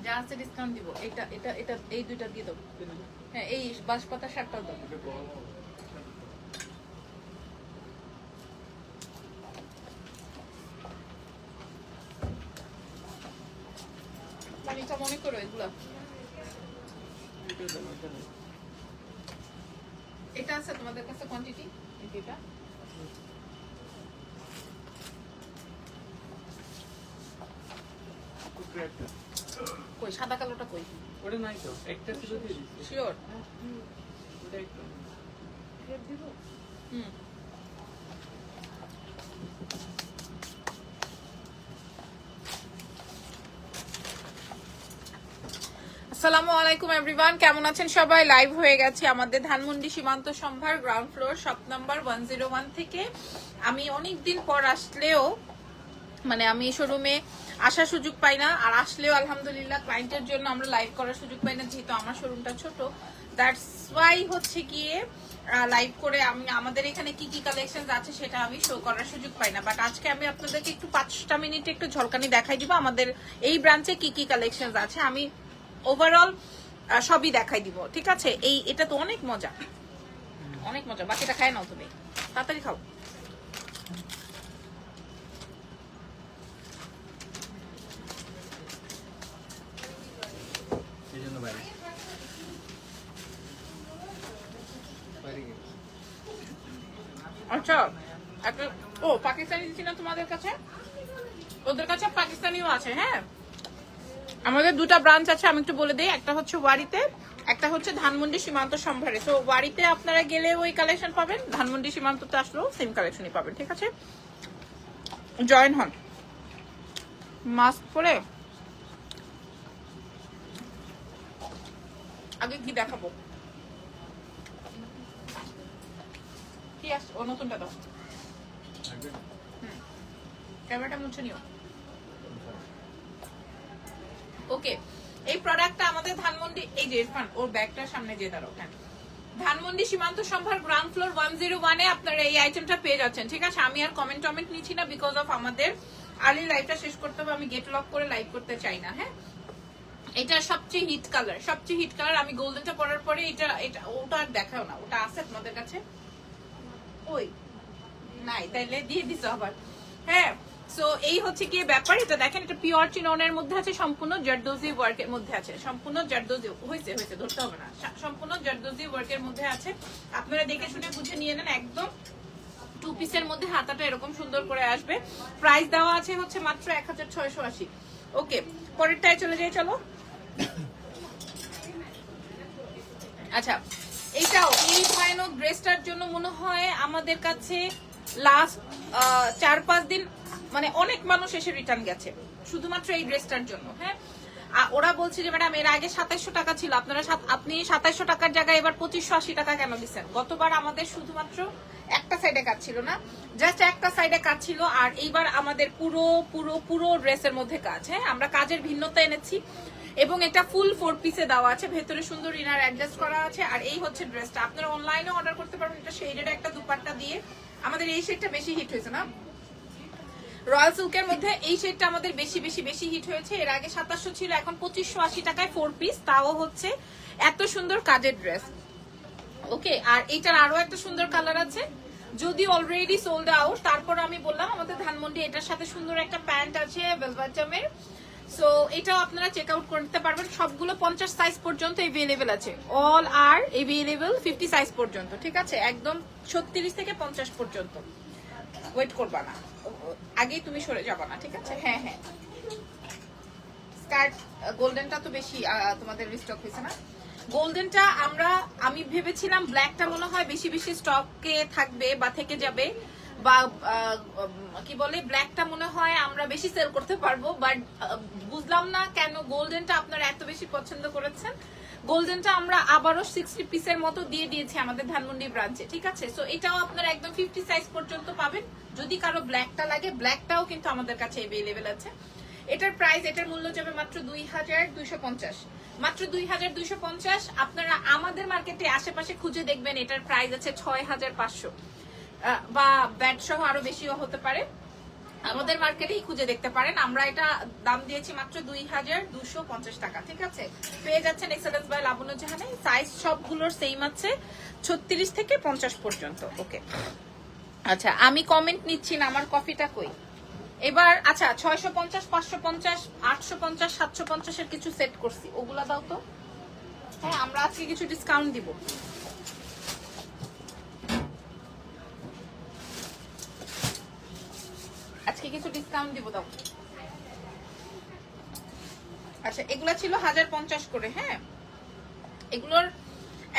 যা আছে ডিসকাউন্ট দিব। এটা এটা এটা এই দুইটা দিয়ে দাও। হ্যাঁ এই বাঁশপাতা শার্টটাও দাও। পানিটা মনে করো এগুলা। এটা আছে তোমাদের কাছে কোয়ান্টিটি? এটা কই সাদা কালোটা কই? ওটা নাই তো, একটা ছিল দিয়ে দিছি। শিওর? ওটা একটু রেড দিব? হুম। আসসালামু আলাইকুম এভরিওয়ান, কেমন আছেন সবাই? লাইভ হয়ে গেছে আমাদের ধানমন্ডি সীমান্ত সম্ভার গ্রাউন্ড ফ্লোর শপ নাম্বার 101 থেকে। আমি অনেকদিন পর আসলেও মানে আমি শোরুমে আসার সুযোগ পাই না, আর আসলেও আলহামদুলিল্লাহ ক্লায়েন্টের জন্য আমরা লাইভ করার সুযোগ পাই না, যেহেতু আমার শোরুমটা ছোট। দ্যাটস ওয়াই হচ্ছে গিয়ে লাইভ করে আমি আমাদের এখানে কি কি কালেকশন আছে সেটা আমি শো করার সুযোগ পাই না। বাট আজকে আমি আপনাদেরকে একটু 5টা মিনিটে একটু ঝলকানি দেখাই দিব আমাদের এই ব্রাঞ্চে কি কি কালেকশন আছে। আমি ওভারঅল সবই দেখাই দিব, ঠিক আছে? এটা তো অনেক মজা, অনেক মজা। বাকিটা খায় নাও তুমি, তাড়াতাড়ি খাও। আচ্ছা ও পাকিস্তানি দিচ্ছি না তোমাদের কাছে? ওদের কাছে পাকিস্তানিও আছে। হ্যাঁ আমাদের দুটা ব্রাঞ্চ আছে, আমি একটু বলে দিই। একটা হচ্ছে ওয়ারিতে, একটা হচ্ছে ধানমন্ডি সীমান্ত সম্ভারে। তো ওয়ারিতে আপনারা গেলে ওই কালেকশন পাবেন, ধানমন্ডি সীমান্ততে আসলেও সেম কালেকশনই পাবেন, ঠিক আছে? জয়েন হন। মাস্ক পরে আগে কি দেখাবো? কি আস ও নতুনটা দাও। ক্যামেরাটা মুছে নিও। ওকে, এই প্রোডাক্টটা আমাদের ধানমন্ডি, এই যে ইরফান ওর ব্যাগটার সামনে যে দাঁড়াও। হ্যাঁ, ধানমন্ডি সীমান্ত সম্ভার গ্রাউন্ড ফ্লোর 101 এ আপনারা এই আইটেমটা পেয়ে যাচ্ছেন, ঠিক আছে? আমি আর কমেন্ট নিচ্ছি না, বিকজ অফ আমাদের আর্লি লাইভটা শেষ করতে হবে, আমি গেট লক করে লাইভ করতে চাই না। হ্যাঁ, এটা সবচেয়ে হিট কালার, সবচেয়ে হিট কালার। আমি গোল্ডেনটা পরার পরে এটা এটা ওটা আর দেখাও না, ওটা আছে তোমাদের কাছে? ওই নাই, তাইলে দিয়ে দিছো আবার। হ্যাঁ, সো এই হচ্ছে কি ব্যাপার। এটা দেখেন, এটা পিওর চিননের মধ্যে আছে, সম্পূর্ণ জারদোজি ওয়ার্কের মধ্যে আছে, সম্পূর্ণ জারদোজি হয়েছে ধরতে হবে না, সম্পূর্ণ জারদোজি ওয়ার্কের মধ্যে আছে। আপনারা দেখে শুনে বুঝে নিয়ে নেন। একদম 2 পিসের মধ্যে হাতাটা এরকম সুন্দর করে আসবে। প্রাইস দেওয়া আছে হচ্ছে মাত্র 1680। ওকে, পরেরটায় চলে যাই, চলো। আচ্ছা, এইটাও এই ভয়ানক ড্রেসটার জন্য মনে হয় আমাদের কাছে লাস্ট 4-5 দিন মানে অনেক মানুষ এসে রিটার্ন গেছে শুধুমাত্র এই ড্রেসটার জন্য। হ্যাঁ, ওরা বলছে যে ম্যাডাম এর আগে 2700 টাকা ছিল, আপনি 2700 টাকার জায়গায় এবার 2580 টাকা কেন দিচ্ছেন? গতবার আমাদের শুধুমাত্র একটা সাইডে কাজ ছিল না, জাস্ট একটা সাইডে কাজ ছিল, আর এইবার আমাদের পুরো পুরো পুরো ড্রেসের মধ্যে কাজ। হ্যাঁ, আমরা কাজের ভিন্নতা এনেছি এবং এটা ফুল 4 পিসে দেওয়া আছে, ভেতরে সুন্দর ইনার অ্যাডজাস্ট করা আছে। আর এই হচ্ছে ড্রেসটা, আপনারা অনলাইনে অর্ডার করতে পারবেন। এটা শেডের একটা দুপাট্টা দিয়ে, আমাদের এই শেডটা বেশি হিট হয়েছে না, রয়্যাল সিল্কের মধ্যে এই শেডটা আমাদের বেশি বেশি বেশি হিট হয়েছে। এর আগে 2700 ছিল, এখন 2580 টাকায় 4 পিস, তাও হচ্ছে এত সুন্দর কাজের ড্রেস। ওকে, আর এইটার আরো একটা সুন্দর কালার আছে, যদি অলরেডি সোল্ড আউট। তারপর আমি বললাম আমাদের ধানমন্ডি এটার সাথে সুন্দর একটা প্যান্ট আছে ভেলভেটমের, সো এটাও আপনারা চেক আউট করতে পারবেন। সবগুলো 50 সাইজ পর্যন্ত এভেলেবেল আছে, অল আর এভেলেবেল 50 সাইজ পর্যন্ত, ঠিক আছে? একদম 36 থেকে 50 পর্যন্ত। ওয়েট করবা না, আগেই তুমি সরে যাবা না, ঠিক আছে? হ্যাঁ হ্যাঁ, স্কার্ট গোল্ডেনটা তো বেশি তোমাদের রিস্টক হয়েছে না। গোল্ডেনটা আমি ভেবেছিলাম ব্ল্যাকটা মনে হয় বেশি বেশি স্টকে থাকবে বা থেকে যাবে, বা কি বলে ব্ল্যাকটা মনে হয় আমরা বেশি সেল করতে পারবো, বাট বুঝলাম না কেন গোল্ডেনটা আপনারা এত বেশি পছন্দ করেছেন। গোল্ডেনটা আমরা আবারও 60 পিসের মতো দিয়ে দিয়েছি আমাদের ধানমন্ডি ব্রাঞ্চে, ঠিক আছে? সো এটাও আপনারা একদম 50 সাইজ পর্যন্ত পাবেন। যদি কারো ব্ল্যাকটা লাগে, ব্ল্যাকটাও কিন্তু আমাদের কাছে অ্যাভেলেবেল আছে। এটার প্রাইস, এটার মূল্য যাবে মাত্র 2250, মাত্র 2250। আপনারা আমাদের মার্কেটে আশেপাশে খুঁজে দেখবেন এটার প্রাইস আছে 6500, বা ব্যাট সহ আরো বেশিও হতে পারে। আমাদের মার্কেটেই খুঁজে দেখতে পারেন, আমরা এটা দাম দিয়েছি মাত্র 2250 টাকা। ঠিক আছে, পেয়ে যাচ্ছেন এক্সেলেন্স বাই লাবণ্য জাহানে। সাইজ সবগুলোর সেম আছে, 36 থেকে 50 পর্যন্ত। ওকে, আচ্ছা আমি কমেন্ট নিচ্ছি না, আমার কফিটা কই এবার। আচ্ছা 650, 550, 850, 750 এর কিছু সেট করছি, ওগুলা দাও তো। হ্যাঁ, আমরা আজকে কিছু ডিসকাউন্ট দিব। আজকে কিছু ডিসকাউন্ট দিব, দাও। আচ্ছা এগুলা ছিল 1050 করে। হ্যাঁ, এগুলোর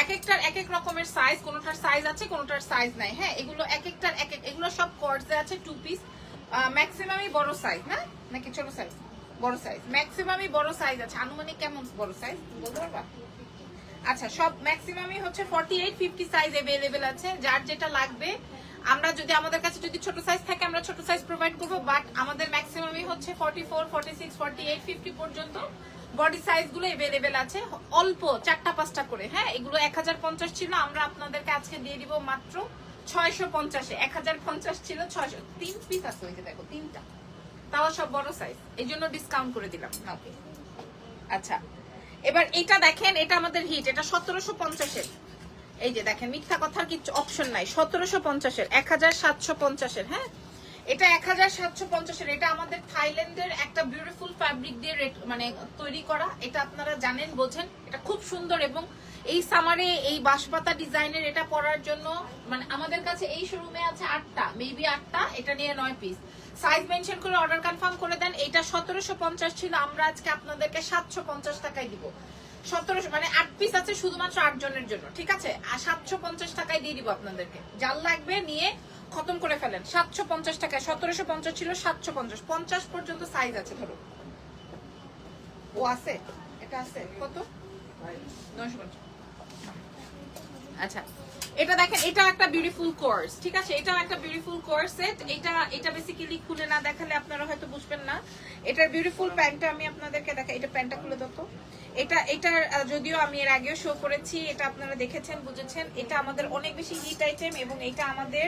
এক একটার এক এক রকমের সাইজ, কোনোটার সাইজ আছে কোনোটার সাইজ নাই। হ্যাঁ, এগুলো এক একটার এক এক, এগুলো সব কর্ডসে আছে 2 পিস। ম্যাক্সিমামই বড় সাইজ না, নাকি ছোট সাইজ? বড় সাইজ, ম্যাক্সিমামই বড় সাইজ আছে। আনুমানিক কেমন বড় সাইজ বলতে পারবা? আচ্ছা, সব ম্যাক্সিমামই হচ্ছে 48, 50 সাইজ अवेलेबल আছে। যার যেটা লাগবে, আমরা যদি আমাদের কাছে যদি ছোট সাইজ থাকে আমরা ছোট সাইজ প্রোভাইড করব, বাট আমাদের ম্যাক্সিমামই হচ্ছে 44, 46, 48, 50 পর্যন্ত বডি সাইজ গুলো अवेलेबल আছে। অল্প 4টা 5টা করে। হ্যাঁ, এগুলো 1050 ছিল, আমরা আপনাদেরকে আজকে দিয়ে দিব মাত্র 650 এ। 1050 ছিল 600, 3 পিস আছে ওই যে দেখো 3টা, তাও সব বড় সাইজ, এই জন্য ডিসকাউন্ট করে দিলাম। ওকে, আচ্ছা এবার এটা দেখেন, এটা আমাদের হিট, এটা 1750 এর। এই যে দেখেন, মিথ্যা কথার কিছু অপশন নাই। 1750 এর, 1750 এর। হ্যাঁ, এটা 1750 এর। এটা আমাদের থাইল্যান্ডের একটা বিউটিফুল ফ্যাব্রিক দিয়ে মানে তৈরি করা। এটা আপনারা জানেন, বোঝেন, এটা খুব সুন্দর। এবং এই সামারে এই বাঁশপাতা ডিজাইনের এটা পরার জন্য মানে আমাদের কাছে এই শোরুমে আছে 8টা, মেবি 8টা, এটা নিয়ে 9 পিস। সাইজ মেনশন করে অর্ডার কনফার্ম করে দেন। এটা 1750 ছিল, আমরা আজকে আপনাদেরকে 750 টাকায় দিব। 17 মানে 8 পিস আছে শুধুমাত্র 8 জনের জন্য। ঠিক আছে, আর 750 টাকায় দিয়ে দিব আপনাদেরকে। যার লাগবে নিয়ে খতম করে ফেলেন। 750 টাকায়, 1750 ছিল 750, 50 পর্যন্ত সাইজ আছে। ধরো ও আছে, এটা আছে কত? 950। আচ্ছা এটা দেখেন, এটা একটা বিউটিফুল কোর্স। ঠিক আছে, এটাও একটা বিউটিফুল কোর্স সেট। এটা বেসিক্যালি খুলে না দেখালে আপনারা হয়তো বুঝবেন না। এটার বিউটিফুল প্যান্টটা আমি আপনাদেরকে দেখাই। এটা প্যান্টটা খুলে দাও তো। এটার যদিও আমি এর আগেও শো করেছি, এটা আপনারা দেখেছেন, বুঝেছেন। এটা আমাদের অনেক বেশি হিট আইটেম এবং এটা আমাদের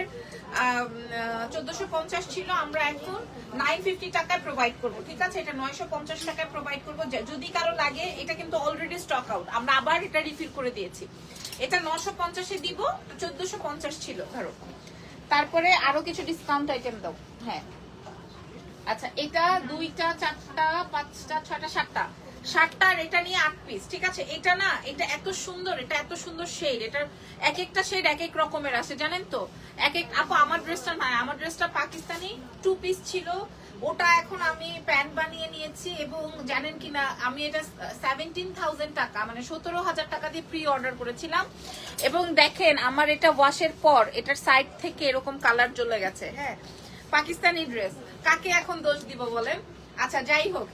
1450 ছিল, আমরা এখন 950 টাকায় প্রোভাইড করবো। ঠিক আছে, এটা 950 টাকায় প্রোভাইড করবো। যদি কারো লাগে, এটা কিন্তু অলরেডি স্টক আউট, আমরা আবার এটা রিফিল করে দিয়েছি। এটা 950 এ দিব, 1450 ছিল ধরো। তারপরে আরো কিছু ডিসকাউন্ট আইটেম দাও। হ্যাঁ, আচ্ছা এটা 2টা 4টা 5টা 6টা 7টা 7টার, এটা নিয়ে 8 পিস। ঠিক আছে, এটা না, এটা এত সুন্দর, এটা এত সুন্দর শেড। এটার এক একটা শেড এক এক রকমের আছে, জানেন তো। এক এক আপু, আমার ড্রেসটা না, আমার ড্রেসটা পাকিস্তানি 2 পিস ছিল, ওটা এখন আমি প্যান্ট বানিয়ে নিয়েছি। এবং জানেন কিনা, আমি এটা 17,000 টাকা মানে 17,000 টাকা দিয়ে প্রি অর্ডার করেছিলাম। এবং দেখেন আমার এটা ওয়াশের পর এটার সাইড থেকে এরকম কালার চলে গেছে। হ্যাঁ, পাকিস্তানি ড্রেস, কাকে এখন দোষ দিব বলেন? আচ্ছা যাই হোক,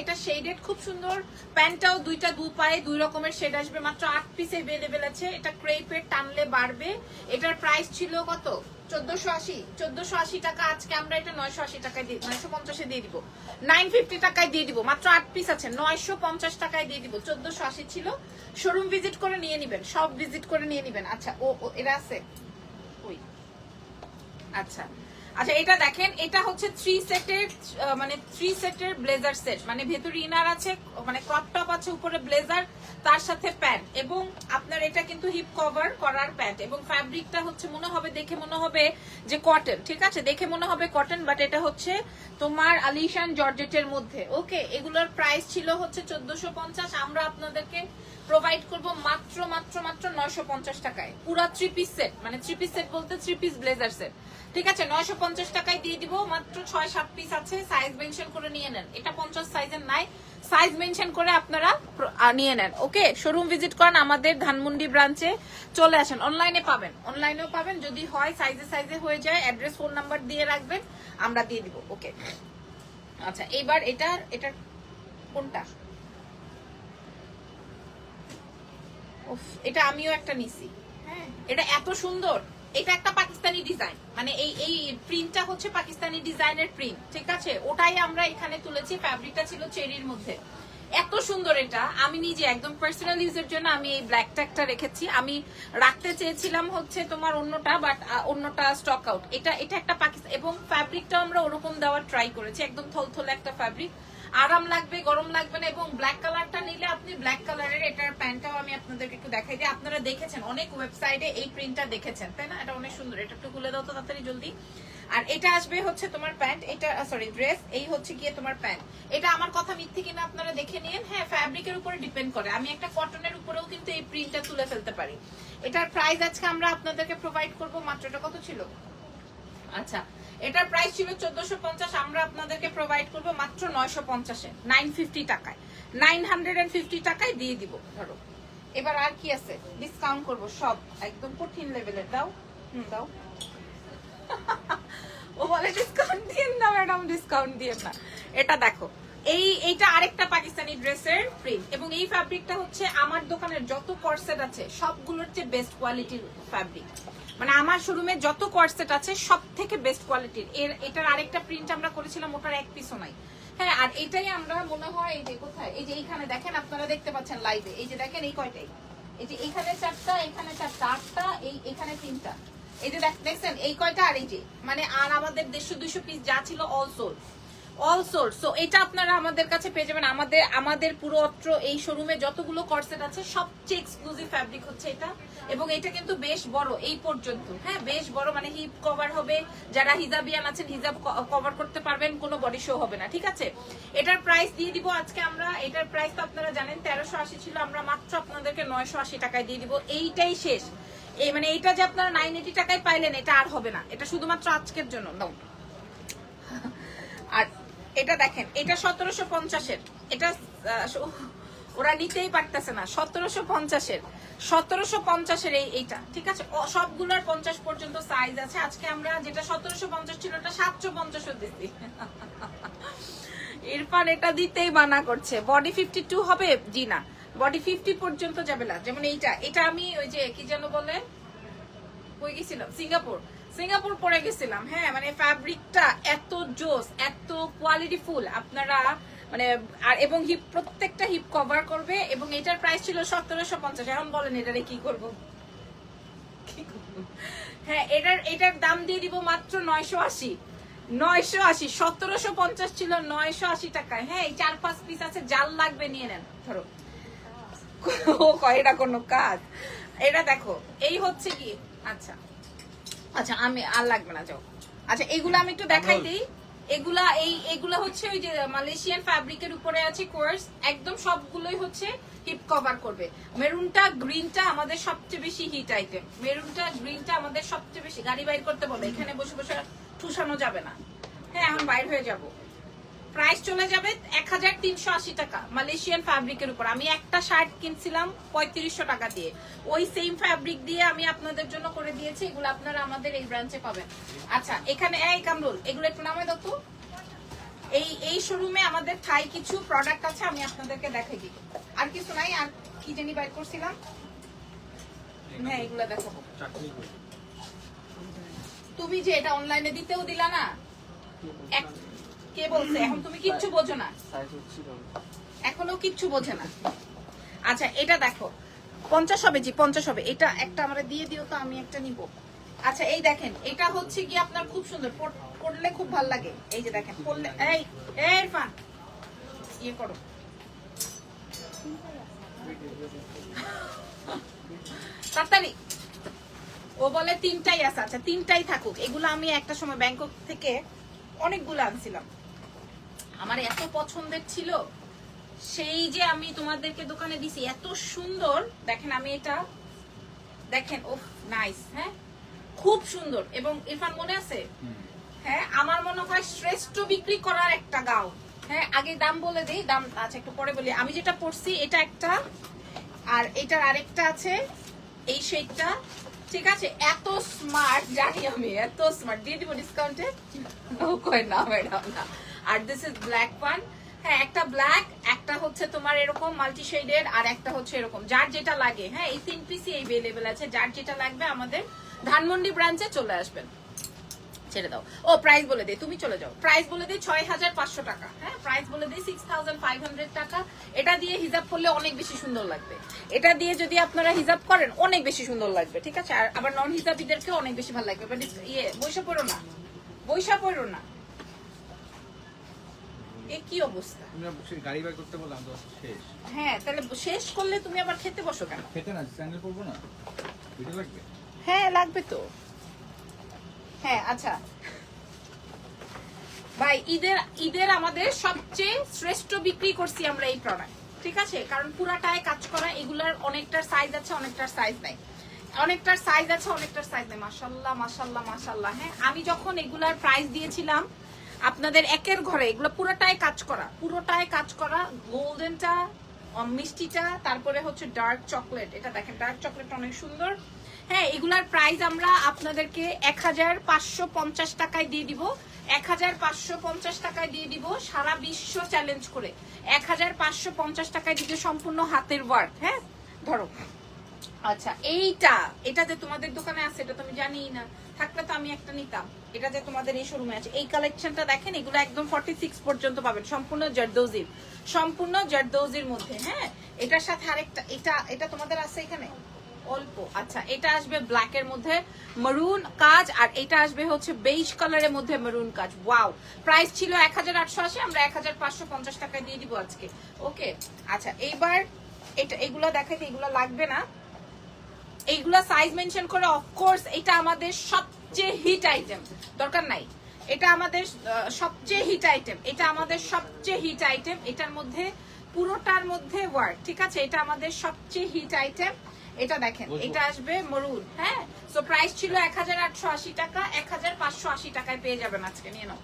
এটা শেডেড খুব সুন্দর। প্যান্টটাও 2টা 2 পায়ে 2 রকমের শেড আসবে। মাত্র 8 পিস अवेलेबल আছে। এটা ক্রেপের, টানলে বাড়বে। এটার প্রাইস ছিল কত? 1480 টাকা। আজকে আমরা এটা 980 টাকায় দিই, 950 এ দিয়ে দিব, 950 টাকায় দিয়ে দিব। মাত্র 8 পিস আছে, 950 টাকায় দিয়ে দিব। 1480 ছিল। শোরুম ভিজিট করে নিয়ে নিবেন, সব ভিজিট করে নিয়ে নিবেন। আচ্ছা ও এরা আছে ওই। আচ্ছা আচ্ছা এটা দেখেন, এটা হচ্ছে 3 সেটের মানে 3 সেটের ব্লেজার সেট। মানে ভেতরে ইনার আছে, মানে ক্রপ টপ আছে, উপরে ব্লেজার, তার সাথে প্যান্ট। এবং আপনার এটা কিন্তু হিপ কভার করার প্যান্ট। এবং ফ্যাব্রিকটা হচ্ছে মনে হবে, দেখে মনে হবে যে কটন। ঠিক আছে, দেখে মনে হবে কটন, বাট এটা হচ্ছে তোমার আলিশান জর্জেটের মধ্যে। ওকে, এগুলোর প্রাইস ছিল হচ্ছে 1450, আমরা আপনাদেরকে প্রোভাইড করব মাত্র মাত্র মাত্র 950 টাকায়। পুরা 3 পিস সেট, মানে 3 পিস সেট বলতে 3 পিস ব্লেজার সেট। ঠিক আছে, 950 টাকায় দিয়ে দিব। মাত্র 6-7 পিস আছে, সাইজ মেনশন করে নিয়ে নেন। এটা 50 সাইজের নাই, সাইজ মেনশন করে আপনারা নিয়ে নেন। ওকে, শোরুম ভিজিট করেন, আমাদের ধানমন্ডি ব্রাঞ্চে চলে আসেন। অনলাইনে পাবেন, অনলাইনেও পাবেন। যদি হয় সাইজে হয়ে যায়, অ্যাড্রেস ফোন নাম্বার দিয়ে রাখবেন, আমরা দিয়ে দিব। ওকে, আচ্ছা এবার এটার কোনটা? এটা আমিও একটা নিছি। হ্যাঁ, এটা এত সুন্দর। এটা একটা পাকিস্তানি ডিজাইন, মানে এই প্রিন্টটা হচ্ছে পাকিস্তানি ডিজাইনের প্রিন্ট। ঠিক আছে, ওটাই আমরা এখানে তুলেছি। ফ্যাব্রিকটা ছিল চেরির মধ্যে। এত সুন্দর এটা, আমি নিজে একদম পার্সোনাল ইউজের জন্য আমি এই ব্ল্যাক ট্যাগটা রেখেছি। আমি রাখতে চেয়েছিলাম হচ্ছে তোমার অন্যটা, বাট অন্যটা স্টক আউট। এটা একটা পাকিস্তান, এবং ফ্যাব্রিকটা আমরা ওরকম দেওয়ার ট্রাই করেছি, একদম থলথলে একটা ফ্যাব্রিক, আরাম লাগবে, গরম লাগবে না। এবং ব্ল্যাক কালারটা নিলে আপনি ব্ল্যাক কালারের এটার প্যান্টটাও আমি আপনাদেরকে একটু দেখাই দিই। আপনারা দেখেছেন অনেক ওয়েবসাইটে এই প্রিন্টটা দেখেছেন, তাই না? এটা অনেক সুন্দর। এটা একটু খুলে দাও তো তাড়াতাড়ি জলদি। আর এটা আসবে হচ্ছে তোমার প্যান্ট, এটা সরি ড্রেস, এই হচ্ছে গিয়ে তোমার প্যান্ট। এটা আমার কথা মিথ্যে কিনা আপনারা দেখে নিন। হ্যাঁ, ফ্যাব্রিকের উপরে ডিপেন্ড করে, আমি একটা কটনের উপরেও কিন্তু এই প্রিন্টটা তুলে ফেলতে পারি। এটার প্রাইস আজকে আমরা আপনাদেরকে প্রোভাইড করব মাত্র, এটা কত ছিল? আচ্ছা, এটার প্রাইস ছিল 1450, আমরা আপনাদেরকে প্রোভাইড করব মাত্র 950-এ, 950 টাকায়, 950 টাকায় দিয়ে দিব। ধরো এবার আর কি আছে, ডিসকাউন্ট করব সব, একদম কঠিন লেভেলের। দাও, দাও। ও বলে ডিসকাউন্ট দিন না ম্যাডাম, ডিসকাউন্ট দিন না। এটা দেখো, এইটা আরেকটা পাকিস্তানি ড্রেসের প্রিন্ট, এবং এই ফ্যাব্রিকটা হচ্ছে আমার দোকানের যত কর্সেট আছে সবগুলোর চেয়ে বেস্ট কোয়ালিটির ফ্যাব্রিক। মানে আমার শোরুমে যত কর্সেট আছে সব থেকে বেস্ট কোয়ালিটির। এটার আরেকটা প্রিন্ট আমরা করেছিলাম, ওটার এক পিসও নাই। হ্যাঁ, আর এটাই আমরা মনে হয় এই যে কোথায়, এই যে এইখানে দেখেন, আপনারা দেখতে পাচ্ছেন লাইভে, এই যে দেখেন এই কয়টাই, এই যে এখানে 4টা, এখানে 4টা, 8টা, এখানে 3টা, এই যে দেখছেন এই কয়টা, আর এই যে মানে, আর আমাদের 150-200 পিস যা ছিল all sold, all sold. So এটা আপনারা আমাদের কাছে পেয়ে যাবেন। আমাদের পুরো অত্র এই শোরুমে যতগুলো কর্সেট আছে সবচেয়ে এক্সক্লুসিভ ফ্যাব্রিক হচ্ছে এটা, এবং এটা কিন্তু বেশ বড় এই পর্যন্ত। হ্যাঁ, বেশ বড়, মানে হিপ কভার হবে, যারা হিজাবিয়ান আছেন হিজাব কভার করতে পারবেন, কোনো বডি শো হবে না, ঠিক আছে? এটার প্রাইস দিয়ে দিব আজকে আমরা, এটার প্রাইস তো আপনারা জানেন 1380 ছিল, আমরা মাত্র আপনাদেরকে 980 টাকায় দিয়ে দিব। এইটাই শেষ, এই মানে এইটা যে আপনারা 980 টাকায় পাইলেন, এটা আর হবে না, এটা শুধুমাত্র আজকের জন্য নাও। আর এটা দেখেন, এটা 1750-এর, এটা ওরা নিতেই পারতেছে না, 1750-এর, 1750-এর এইটা, ঠিক আছে? সবগুলোর 50 পর্যন্ত সাইজ আছে। আজকে আমরা যেটা 1750 ছিল ওটা 750 দিচ্ছি। ইরফান এটা দিতেই মানা করছে। বডি 52 হবে? জি না, বডি 50 পর্যন্ত যাবে না। যেমন এটা আমি ওই যে কি যেন বলে, কই গেছিলাম, সিঙ্গাপুর পরে গেছিলাম। হ্যাঁ, মানে ফ্যাব্রিকটা এত জোস, এত কোয়ালিটি ফুল, আপনারা মানে, আর এবং হিপ, প্রত্যেকটা হিপ কভার করবে। এবং এটার প্রাইস ছিল 1750। এখন বলেন এটারে কি করব? হ্যাঁ, এটার দাম দিয়ে দিব মাত্র 980। 1750 ছিল, 980 টাকায়। হ্যাঁ, এই 4-5 পিস আছে, জাল লাগবে নিয়ে নেন। ধরো ও কয় এটা কোনো কাজ? এটা দেখো, এই হচ্ছে কি, আচ্ছা আমি আর লাগবে না, যাও। আচ্ছা, এগুলো আমি একটু দেখাই দিই। এগুলা হচ্ছে ওই যে মালয়েশিয়ান ফ্যাব্রিকের উপরে আছে কোর্স, একদম সবগুলোই হচ্ছে হিপ কভার করবে। মেরুনটা গ্রিনটা আমাদের সবচেয়ে বেশি হিট আইটেম, মেরুনটা গ্রিনটা আমাদের সবচেয়ে বেশি। গাড়ি বাইর করতে বলে, এখানে বসে বসে ঠুসানো যাবে না। হ্যাঁ, এখন বাইর হয়ে যাব। প্রাইস চলে যাবে 1380 টাকা মালয়েশিয়ান ফ্যাব্রিকের উপর। আমি একটা শার্ট কিনছিলাম 3500 টাকা দিয়ে, ওই সেম ফ্যাব্রিক দিয়ে আমি আপনাদের জন্য করে দিয়েছি। এগুলো আপনারা আমাদের এই ব্রাঞ্চে পাবেন। আচ্ছা, এখানে এই কামরুল, এগুলো একটু নামাই দাও তো। এই শোরুমে আমাদের থাই কিছু প্রোডাক্ট আছে, আমি আপনাদেরকে দেখাই দিই। আর কিছু নাই, আর কি জানি বাইর করছিলাম। হ্যাঁ, এগুলো দেখো। তুমি যে এটা অনলাইনে দিতেও দিলা না, কে বলছে? এখন তুমি কিচ্ছু বোঝো না, এখনো কিচ্ছু বোঝে না। আচ্ছা, এটা দেখো 50 হবে, জি 50 হবে। এটা একটা আমরা দিয়ে দিও তো, আমি একটা নিব। আচ্ছা, এই দেখেন, এটা হচ্ছে কি আপনার খুব সুন্দর, পড়লে খুব ভালো লাগে। এই যে দেখেন, পড়লে এই ইরফান ইয়ে করো, তাড়াতাড়ি। ও বলে 3টাই আছে। আচ্ছা, 3টাই থাকুক। এগুলো আমি একটা সময় ব্যাংকক থেকে অনেকগুলো আনছিলাম, আমার এত পছন্দের ছিল, সেই যে আমি তোমাদেরকে দোকানে দিছি, এত সুন্দর। দেখেন, আমি এটা দেখেন, ওহ নাইস। হ্যাঁ, খুব সুন্দর। এবং ইরফান মনে আছে? হ্যাঁ, আমার মনে হয় শ্রেষ্ঠ বিক্রি করার একটা গাউন। হ্যাঁ, আগে দাম বলে দেই, দাম আচ্ছা একটু পরে বলি। আমি যেটা পরছি এটা একটা, আর এটার আরেকটা আছে এই শেডটা, ঠিক আছে? এত স্মার্ট, জানি আমি, এত স্মার্ট। দিয়ে দিব ডিসকাউন্টে? ও কই না ম্যাডাম, না। আর দিস ইজ ব্ল্যাক ওয়ান। হ্যাঁ, একটা ব্ল্যাক, একটা হচ্ছে তোমার এরকম মাল্টি শেডের, আর একটা হচ্ছে এরকম, যার যেটা লাগে। হ্যাঁ, এই 3 পিসই अवेलेबल আছে, যার যেটা লাগবে আমাদের ধানমন্ডি ব্রাঞ্চে চলে আসবেন। ছেড়ে দাও। ও প্রাইস বলে দে, তুমি চলে যাও। প্রাইস বলে দে 6500 টাকা। হ্যাঁ, প্রাইস বলে দে 6500 টাকা। এটা দিয়ে হিজাব করলে অনেক বেশি সুন্দর লাগবে। এটা দিয়ে যদি আপনারা হিজাব করেন অনেক বেশি সুন্দর লাগবে, ঠিক আছে? আর আবার নন হিজাবিদেরকেও অনেক বেশি ভালো লাগবে। বাট বৈশা পড়ো না, বৈশা পড়ো না। এ কি অবস্থা? তুমি অবশ্যই গাড়ি বাই করতে বললাম তো শেষ। হ্যাঁ, তাহলে শেষ করলে তুমি আবার খেতে বসো কেন? খেতে না চ্যানেল করবো না, ভিডিও লাগবে। হ্যাঁ লাগবে তো। হ্যাঁ আচ্ছা ভাই, ঈদের আমাদের সবচেয়ে শ্রেষ্ঠ বিক্রি করছি আমরা এই প্রোডাক্ট, ঠিক আছে? কারণ পুরাটায় কাজ করা, এগুলার অনেকটার সাইজ আছে, অনেকটার সাইজ নাই, অনেকটার সাইজ আছে, অনেকটার সাইজ নেই। মাশাআল্লাহ মাশাআল্লাহ মাশাআল্লাহ। হ্যাঁ, আমি যখন এগুলার প্রাইস দিয়েছিলাম আপনাদের একের ঘরে, এগুলো পুরোটাই কাজ করা, পুরোটাই কাজ করা। গোল্ডেনটা, মিষ্টিটা, তারপরে হচ্ছে ডার্ক চকলেট। এটা দেখেন ডার্ক চকলেট অনেক সুন্দর। হ্যাঁ, এগুলার প্রাইস আমরা আপনাদেরকে 1550 টাকায় দিয়ে দিব, 1550 টাকায় দিয়ে দিব, সারা বিশ্ব চ্যালেঞ্জ করে 1550 টাকায় দিতে, সম্পূর্ণ হাতের ওয়ার্ক। হ্যাঁ ধরো, আচ্ছা এটা যে তোমাদের দোকানে আছে এটা তো আমি জানি না, থাকলে তো আমি একটা নিতাম। এটা যে তোমাদের এই শোরুমে আছে, এই কালেকশনটা দেখেন, এগুলো একদম 46 পর্যন্ত পাবেন, সম্পূর্ণ জারদৌজির, সম্পূর্ণ জারদৌজির মধ্যে। হ্যাঁ, এটার সাথে আরেকটা, এটা তোমাদের আছে এখানে অল্প। আচ্ছা, এটা আসবে ব্ল্যাক এর মধ্যে মেরুন কাজ, আর এটা আসবে হচ্ছে বেইজ কালারের মধ্যে মেরুন কাজ। ওয়াও, প্রাইস ছিল 1880, আমরা 1550 টাকায় দিয়ে দিব আজকে। ওকে, আচ্ছা এইবার এগুলো দেখাইতে, এগুলো লাগবে না, এইগুলা সাইজ মেনশন করে। অফকোর্স এটা আমাদের সবচেয়ে হিট আইটেম, দরকার নাই। এটা আমাদের সবচেয়ে হিট আইটেম, এটা আমাদের সবচেয়ে হিট আইটেম। এটার মধ্যে পুরোটার মধ্যে ওয়ার্ক, ঠিক আছে? এটা আমাদের সবচেয়ে হিট আইটেম। এটা দেখেন, এটা আসবে মরুন। হ্যাঁ, সো প্রাইস ছিল 1880 টাকা, 1580 টাকায় পেয়ে যাবেন আজকে, নিয়ে নাও।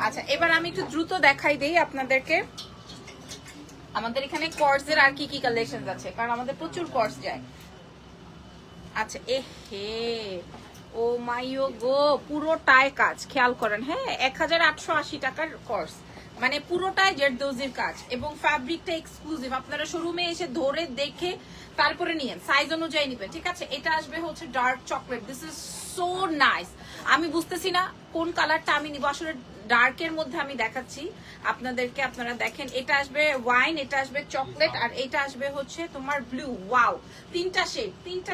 আচ্ছা, এবার আমি একটু দ্রুত দেখাই দেই আপনাদেরকে আমাদের এখানে কর্সের আর কি কি কালেকশন আছে, কারণ আমাদের প্রচুর কর্স যায়। আচ্ছা, হে ও মাইও গো, পুরোটায় কাজ, খেয়াল করেন। হ্যাঁ, 1880 টাকার কোর্স, মানে পুরোটাই জারদৌজির কাজ, এবং ফ্যাব্রিকটা এক্সক্লুসিভ। আপনারা শোরুমে এসে ধরে দেখে তারপরে নিয়েন, সাইজ অনুযায়ী নিবেন, ঠিক আছে? এটা আসবে হচ্ছে dark chocolate. This is so nice. আমি বুঝতেছি না কোন কালারটা আমি নিব, আসলে ডার্কের মধ্যে আমি দেখাচ্ছি আপনাদেরকে, আপনারা দেখেন। এটা আসবে ওয়াইন, এটা আসবে চকলেট, আর এটা আসবে হচ্ছে তোমার ব্লু। ওয়াও, তিনটা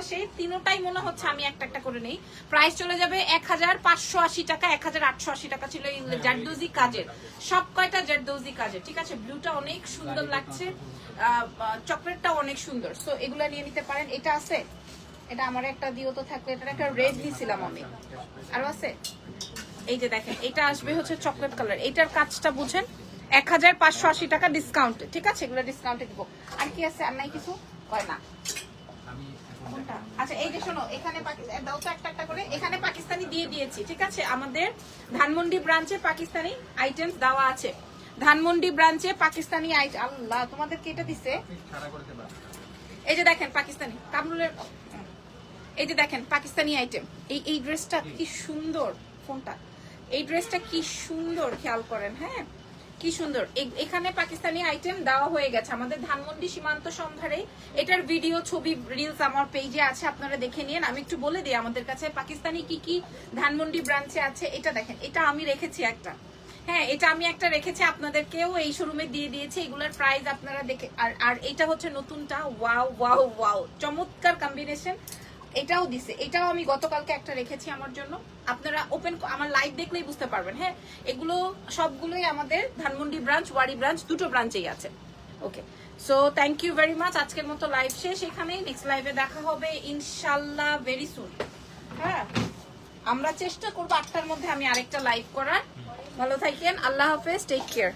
শেড, তিনোটাই মনে হচ্ছে আমি একটা একটা করে নেই। প্রাইস চলে যাবে 1580 টাকা, 1880 টাকা ছিল এই জারদৌজি কাজের, সব কয়টা জারদৌজি কাজের, ঠিক আছে? ব্লুটা অনেক সুন্দর লাগছে, চকলেটটা অনেক সুন্দর। সো এগুলা নিয়ে নিতে পারেন। এটা আছে, এটা আমার একটা দিও তো থাকলে, এটা একটা রেড দিয়েছিলাম আমি, আরো আছে। এই যে দেখেন, এটা আসবে হচ্ছে চকলেট কালার, এটার কাজটা বুঝেন, 1580 টাকা ডিসকাউন্টে, ঠিক আছে? এগুলো ডিসকাউন্টে দিব। আর কি আছে? আর নাই কিছু, হয় না। আচ্ছা, এই যে শোনো, এখানে দাও তো একটা একটা করে, এখানে পাকিস্তানি দিয়ে দিয়েছি, ঠিক আছে? আমাদের ধানমন্ডি ব্রাঞ্চে পাকিস্তানি আইটেমস দেওয়া আছে, ধানমন্ডি ব্রাঞ্চে পাকিস্তানি আইটেম। আল্লাহ, তোমাদেরকে এটা দিছে। এই যে দেখেন পাকিস্তানি কামরুলের, এই যে দেখেন পাকিস্তানি আইটেম। এই ড্রেসটা কি সুন্দর, ফোনটা, এই ড্রেসটা কি সুন্দর, খেয়াল করেন। হ্যাঁ, কি সুন্দর। এখানে পাকিস্তানি আইটেম দেওয়া হয়ে গেছে আমাদের ধানমন্ডি সীমান্ত সম্ভারে। এটার ভিডিও, ছবি, রিলস আমার পেজে আছে, আপনারা দেখে নিন। আমি একটু বলে দিই আমাদের কাছে পাকিস্তানি কি কি ধানমন্ডি ব্রাঞ্চে আছে। এটা দেখেন, এটা আমি রেখেছি একটা, হ্যাঁ এটা আমি একটা রেখেছি, আপনাদেরকেও এই শোরুমে দিয়ে দিয়েছি। এগুলোর প্রাইস আপনারা দেখে, আর এটা হচ্ছে নতুনটা। ওয়াও ওয়াও ওয়াও, চমৎকার কম্বিনেশন। এটাও দিছে, এটাও আমি গতকালকে একটা রেখেছি আমার জন্য। আপনারা ওপেন আমার লাইভ দেখলেই বুঝতে পারবেন। হ্যাঁ, এগুলো সবগুলোই আমাদের ধানমন্ডি ব্রাঞ্চ, ওয়ারি ব্রাঞ্চ, দুটো ব্রাঞ্চেই আছে। Okay, so thank you very much. আজকের মতো লাইভ শেষ এখানেই, নেক্সট লাইভে দেখা হবে ইনশাল্লাহ ভেরি সুন। হ্যাঁ, আমরা চেষ্টা করবো 8টার মধ্যে আমি আরেকটা লাইভ করার। ভালো থাকেন, আল্লাহ হাফেজ, টেক কেয়ার।